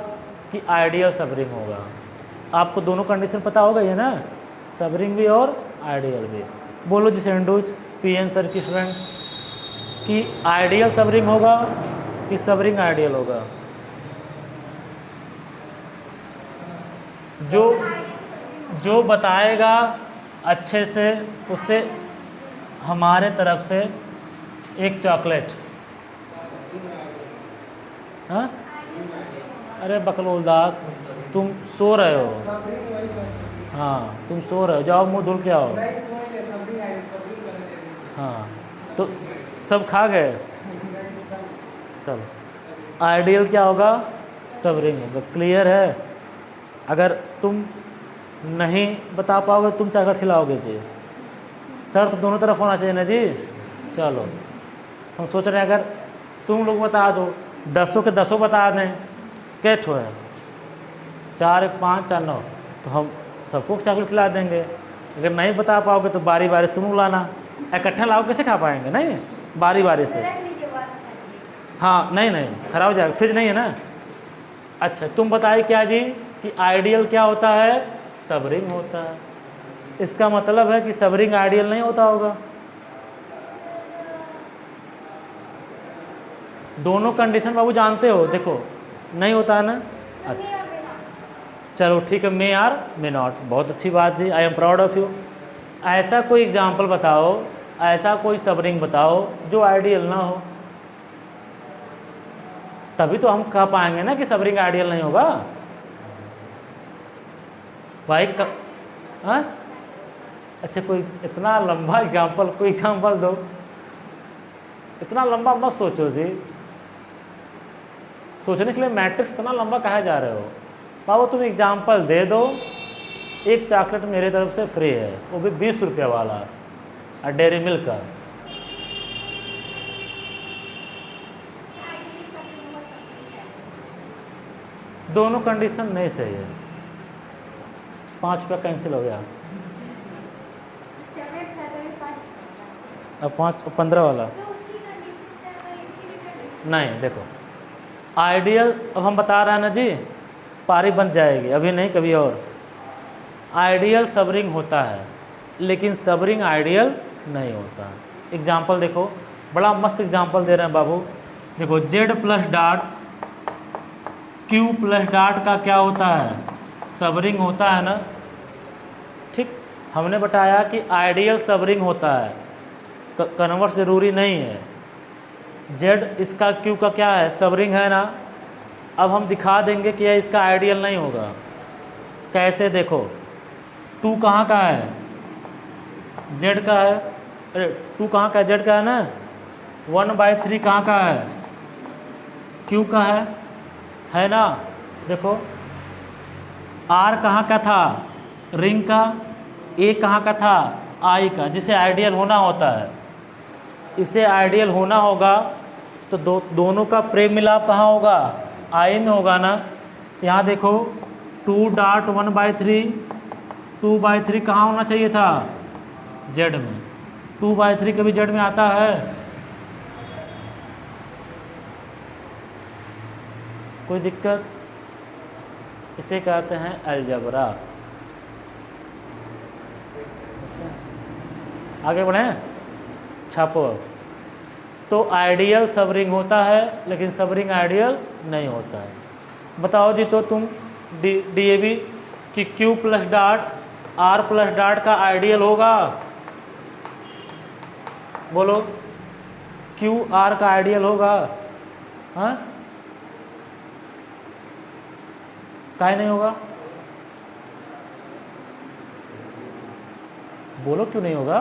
कि आइडियल सबरिंग होगा। आपको दोनों कंडीशन पता होगा ये ना, सबरिंग भी और आइडियल भी। बोलो जी सेंडूज, पीएन सर की स्टूडेंट, कि आइडियल सबरिंग होगा कि सबरिंग आइडियल होगा। जो बताएगा अच्छे से उससे हमारे तरफ से एक चॉकलेट। हाँ, अरे बकलोल दास, तुम सो रहे हो। हाँ, तुम सो रहे हो, जाओ मुंह धुल के आओ। हाँ, तो सब खा गए। चलो, आइडियल क्या होगा, सबरिंग होगा। क्लियर है। अगर तुम नहीं बता पाओगे तुम चॉकलेट खिलाओगे जी, शर्त दोनों तरफ होना चाहिए ना जी। चलो, हम सोच रहे हैं अगर तुम लोग बता दो, 10 के 10 बता दें, क्या ठो है, 4 1 5 4 9, तो हम सबको चॉकलेट खिला देंगे। अगर नहीं बता पाओगे तो बारी बारी से तुम लोग लाना, इकट्ठा लाओ कैसे खा पाएंगे, नहीं बारी बारी से। हाँ, नहीं खराब हो जाएगा, फ्रिज नहीं है ना। अच्छा तुम बताइए क्या जी कि आइडियल क्या होता है, सबरिंग होता है। इसका मतलब है कि सबरिंग आइडियल नहीं होता होगा। दोनों कंडीशन बाबू जानते हो, देखो नहीं होता है ना। अच्छा चलो ठीक है, मे आर मे नॉट, बहुत अच्छी बात जी, I am proud of you. ऐसा कोई एग्जाम्पल बताओ, ऐसा कोई सबरिंग बताओ जो आइडियल ना हो, तभी तो हम कह पाएंगे ना कि सबरिंग आइडियल नहीं होगा भाई। हाँ अच्छा कोई इतना लंबा एग्जाम्पल, कोई एग्जाम्पल दो, इतना लंबा मत सोचो जी, सोचने के लिए मैट्रिक्स इतना लंबा कहाँ जा रहे हो बाबू, तुम एग्जाम्पल दे दो। एक चॉकलेट मेरे तरफ से फ्री है, वो भी 20 रुपये वाला, और डेयरी मिल्क का। दोनों कंडीशन नहीं सही है, 5 रुपया कैंसिल हो गया, अब 15 वाला नहीं। देखो आइडियल, अब हम बता रहे हैं ना जी, पारी बन जाएगी, अभी नहीं कभी और। आइडियल सबरिंग होता है लेकिन सबरिंग आइडियल नहीं होता। एग्जाम्पल देखो, बड़ा मस्त एग्जाम्पल दे रहे हैं बाबू। देखो Z plus dot Q plus dot का क्या होता है, सबरिंग होता है ना। ठीक, हमने बताया कि आइडियल सबरिंग होता है, कन्वर्स ज़रूरी नहीं है। जेड इसका क्यू का क्या है, सबरिंग है ना। अब हम दिखा देंगे कि यह इसका आइडियल नहीं होगा। कैसे, देखो 2 कहाँ का है, जेड का है, अरे 2 कहाँ का है, जेड का है ना। 1/3 कहाँ का है, क्यू का है ना। देखो आर कहाँ का था, रिंग का, ए कहाँ का था, आई का, जिसे आइडियल होना होता है। इसे आइडियल होना होगा तो दोनों का प्रेम मिलाप कहाँ होगा, आई में होगा ना। यहाँ देखो 2.1/3, 2/3 कहाँ होना चाहिए था, जेड में। 2/3 कभी जेड में आता है, कोई दिक्कत। इसे कहते हैं अलजबरा। आगे बढ़ें, छापो। तो आइडियल सबरिंग होता है लेकिन सबरिंग आइडियल नहीं होता है। बताओ जी, तो तुम डीएबी कि Q plus dot are plus dot का आइडियल होगा, बोलो क्यू आर का आइडियल होगा, हाँ काहे नहीं होगा, बोलो क्यों नहीं होगा,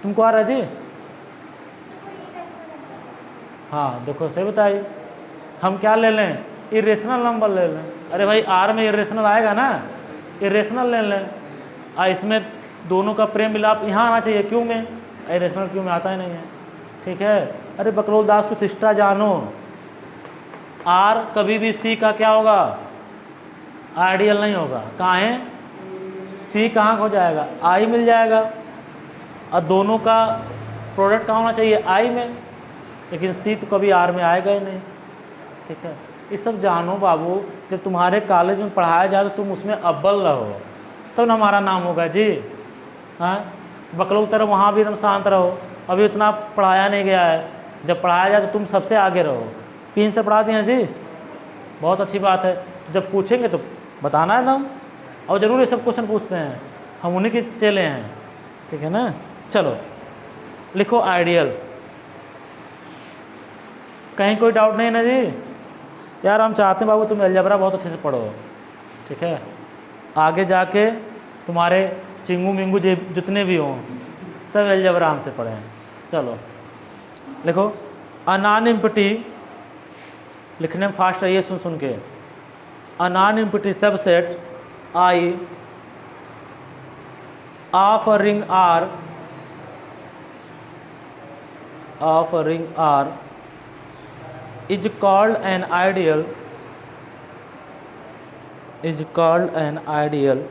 तुमको आ रहा है जी। हाँ देखो सही बताइए, हम क्या ले लें, इरेशनल नंबर ले लें। अरे भाई आर में इरेशनल आएगा ना, इरेशनल ले लें। इसमें दोनों का प्रेम मिलाप यहाँ आना चाहिए, क्यों में, इरेशनल क्यों में आता ही नहीं है। ठीक है, अरे बकरोल दास कुछ एक्स्ट्रा जानो। आर कभी भी सी का क्या होगा, आइडियल नहीं होगा। कहाँ है, सी कहाँ हो जाएगा, आई मिल जाएगा, और दोनों का प्रोडक्ट कहाँ होना चाहिए, आई में। लेकिन सी तो कभी आर में आएगा ही नहीं। ठीक है, ये सब जानो बाबू, जब तुम्हारे कॉलेज में पढ़ाया जाए तो तुम उसमें अव्वल रहो, तब तो हमारा नाम होगा जी। हाँ बकलो तरह वहाँ भी एकदम शांत रहो, अभी उतना पढ़ाया नहीं गया है, जब पढ़ाया जाए तो तुम सबसे आगे रहो। पिन से पढ़ा दिए जी, बहुत अच्छी बात है। तो जब पूछेंगे तो बताना है ना, और ज़रूर ये सब क्वेश्चन पूछते हैं, हम उन्हीं के चेले हैं। ठीक है ना, चलो लिखो आइडियल। कहीं कोई डाउट नहीं ना जी। यार हम चाहते हैं बाबू तुम अलजबरा बहुत अच्छे से पढ़ो। ठीक है, आगे जाके तुम्हारे चिंगू मिंगू जितने भी हों सब अलजबरा हमसे पढ़ें। चलो लिखो अनॉन एम्प्टी, लिखने में फास्ट रहिए सुन सुन के। A non empty subset I of a ring R, of a ring R is called an ideal, is called an ideal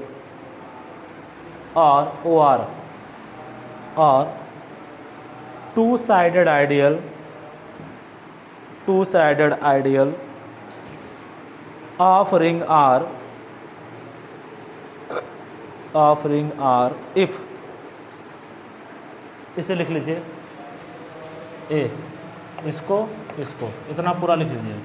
or two-sided ideal, two-sided ideal of ring R if, इसे लिख लीजिए ए, इसको इतना पूरा लिख लीजिए।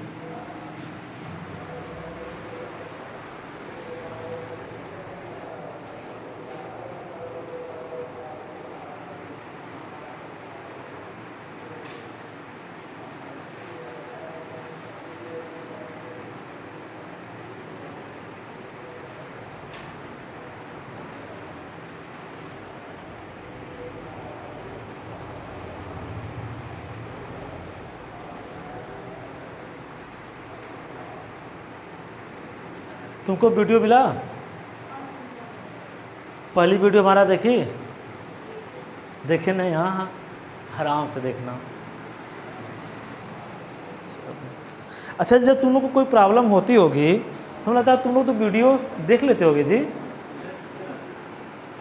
तुमको वीडियो मिला? पहली वीडियो हमारा देखी? देखे नहीं? हाँ हाँ, आराम से देखना। अच्छा, जब तुम लोग को कोई प्रॉब्लम होती होगी, हमें लगता है तुम लोग तो वीडियो देख लेते होगे जी।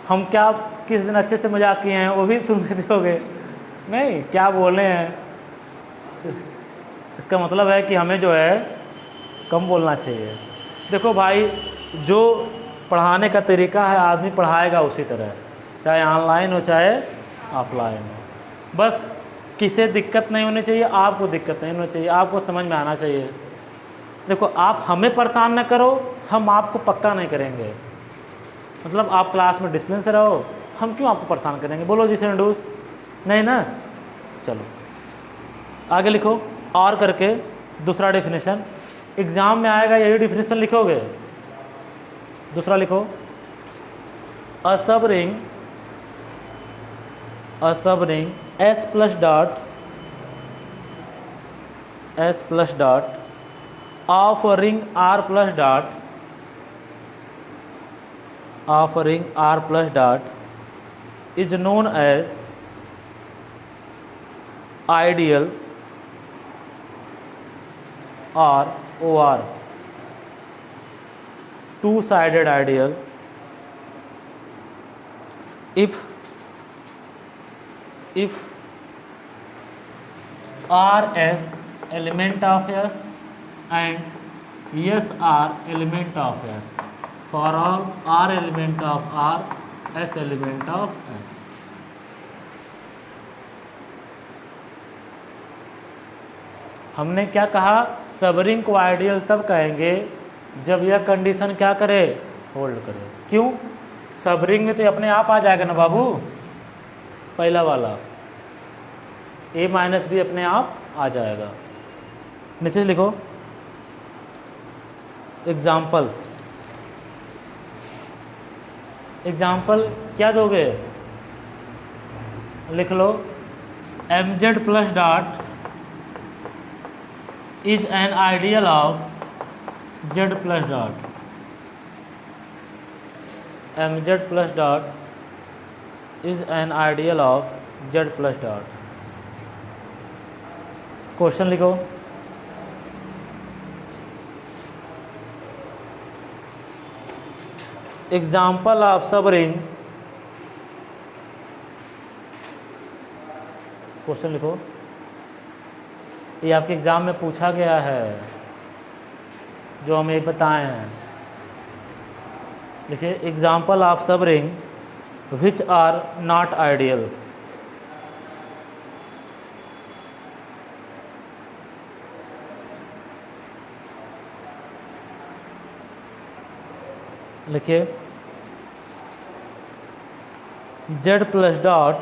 हम क्या किस दिन अच्छे से मजाक किए हैं वो भी सुन लेते होगे, नहीं क्या बोले हैं। इसका मतलब है कि हमें जो है कम बोलना चाहिए। देखो भाई, जो पढ़ाने का तरीका है आदमी पढ़ाएगा उसी तरह, चाहे ऑनलाइन हो चाहे ऑफलाइन हो। बस किसे दिक्कत नहीं होनी चाहिए, आपको दिक्कत नहीं होनी चाहिए, आपको समझ में आना चाहिए। देखो, आप हमें परेशान न करो, हम आपको पक्का नहीं करेंगे। मतलब आप क्लास में डिसिप्लिन से रहो, हम क्यों आपको परेशान करेंगे? बोलो जी सेंडूस, नहीं ना। चलो आगे लिखो, और करके दूसरा डेफिनेशन एग्ज़ाम में आएगा, यही डेफिनेशन लिखोगे। दूसरा लिखो, a subring S plus dot of ring R plus dot is known as ideal or OR, two-sided ideal, if R S element of S and S R element of S, for all R element of R, S element of S. हमने क्या कहा? Subring को ideal तब कहेंगे जब यह condition क्या करे? होल्ड करे। क्यों? सबरिंग में तो अपने आप आ जाएगा ना बाबू, पहला वाला a माइनस बी अपने आप आ जाएगा। नीचे से लिखो एग्जाम्पल क्या दोगे? लिख लो, mz plus dot is an ideal of z plus dot, mz plus dot is an ideal of z plus dot। Question लिखो, एग्जाम्पल ऑफ सबरिंग, क्वेश्चन लिखो, ये आपके एग्ज़ाम में पूछा गया है, जो हम ये बताए हैं। देखिए, example of subring which are not ideal. लिखिए, z plus dot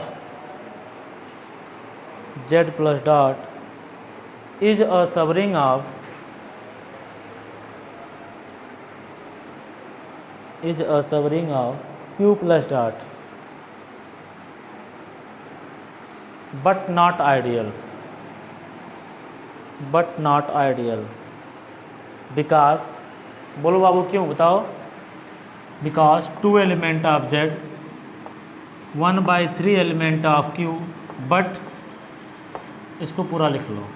is a subring of q plus dot, but not ideal, because, बोलो बाबू क्यों? बताओ। because 2 element of z, 1/3 element of q, but इसको पूरा लिख लो।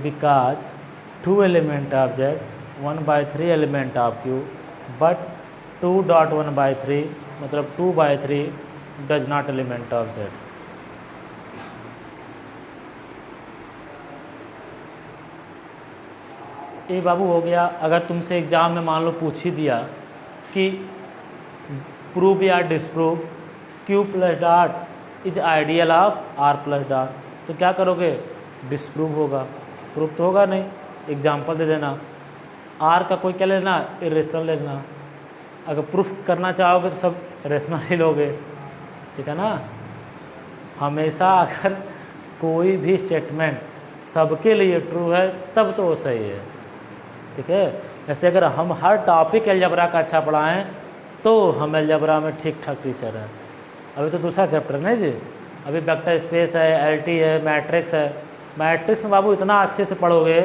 because 2 element of z, 1/3 element of q, but 2.1/3 मतलब 2/3 does not element of Z। ये बाबू हो गया। अगर तुमसे एग्ज़ाम में मान लो पूछ ही दिया कि प्रूव या disprove Q plus dot is ideal of R plus dot, तो क्या करोगे? डिसप्रूव होगा, प्रूव तो होगा नहीं। एग्जाम्पल दे देना, R का कोई क्या लेना? इरेशनल लेना। अगर प्रूफ करना चाहोगे तो सब रेशनल ही लोगे, ठीक है ना। हमेशा अगर कोई भी स्टेटमेंट सबके लिए ट्रू है तब तो वो सही है, ठीक है। जैसे अगर हम हर टॉपिक अलजेब्रा का अच्छा पढ़ाएं तो हम अलजेब्रा में ठीक ठाक टीचर हैं। अभी तो दूसरा चैप्टर नहीं जी, अभी वेक्टर स्पेस है, एलटी है, मैट्रिक्स है। मैट्रिक्स में बाबू इतना अच्छे से पढ़ोगे,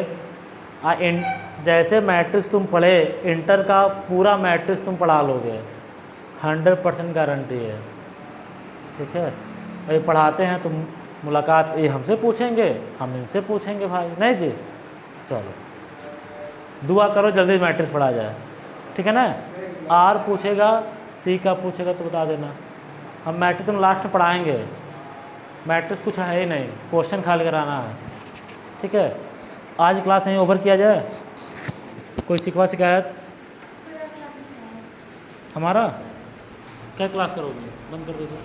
जैसे मैट्रिक्स तुम पढ़े इंटर का पूरा मैट्रिक्स तुम पढ़ा लोगे, 100% गारंटी है, ठीक है। अभी पढ़ाते हैं तो मुलाकात ये हमसे पूछेंगे, हम इनसे पूछेंगे भाई, नहीं जी। चलो दुआ करो जल्दी मैट्रिक्स पढ़ा जाए, ठीक है ना। आर पूछेगा, सी का पूछेगा तो बता देना। हम मैट्रिक्स में लास्ट में पढ़ाएंगे, मैट्रिक्स कुछ है ही नहीं, क्वेश्चन खाली कराना है, ठीक है। आज क्लास यहीं ओवर किया जाए। कोई शिकवा शिकायत? हमारा क्या क्लास करोगे? बंद कर दीजिए।